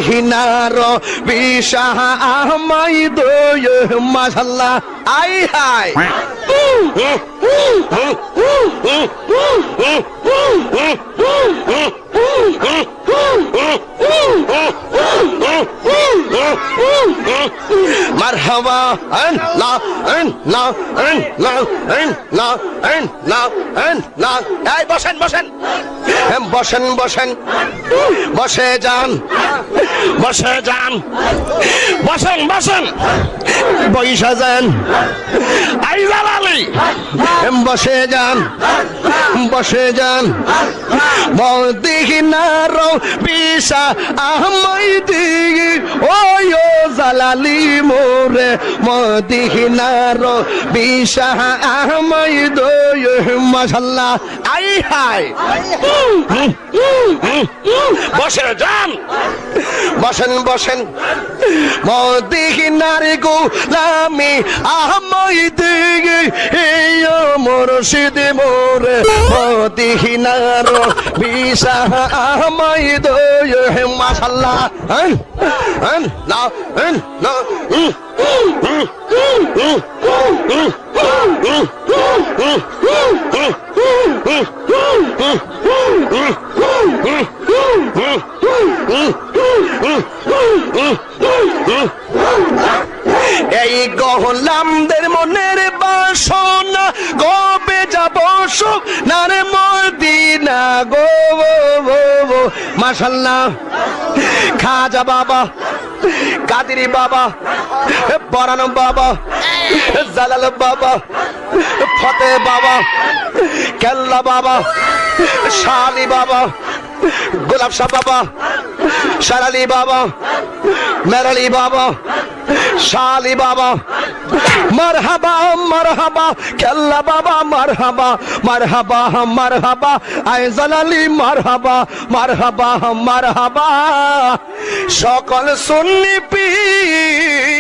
মদিনার বিশাহ আমায় দয় মাশাআল্লাহ আই হাই মারহাবা আল্লাহ আল্লাহ আল্লাহ আল্লাহ আল্লাহ আল্লাহ এই বসেন বসেন বসেন বসেন বসে যান বসে যান বসেন বসেন বইসা যান আইজাল আলী বসে যান বসে যান মদিনার বিশাহ আমায় দিগি ওই জালালি মোরে মদিনার বিশাহ আমায় দয় মাশাআল্লাহ আই হাই বসে যান বসেন বসেন মদিনার গোলামি আমায় দিগি মুর্শিদ মোরে মদিনার বিশাহ আমায় দয় মাশাআল্লাহ না না এই গোলামদের মনের বাসনা গবে যাব সুখ নারে মদিনা গো মাশাআল্লাহ খাজা বাবা কাদেরি বাবা বরানো বাবা জালাল বাবা ফতে বাবা কেল্লা বাবা শালি বাবা গোলাপ শাহ বাবা শারালি বাবা মেরালি বাবা শালি বাবা মারহাবা মারহাবা কেল্লা বাবা মারহাবা মারহাবা মারহাবা আয় জালালি মারহাবা মারহাবা মারহাবা সকল সুন্নি পীর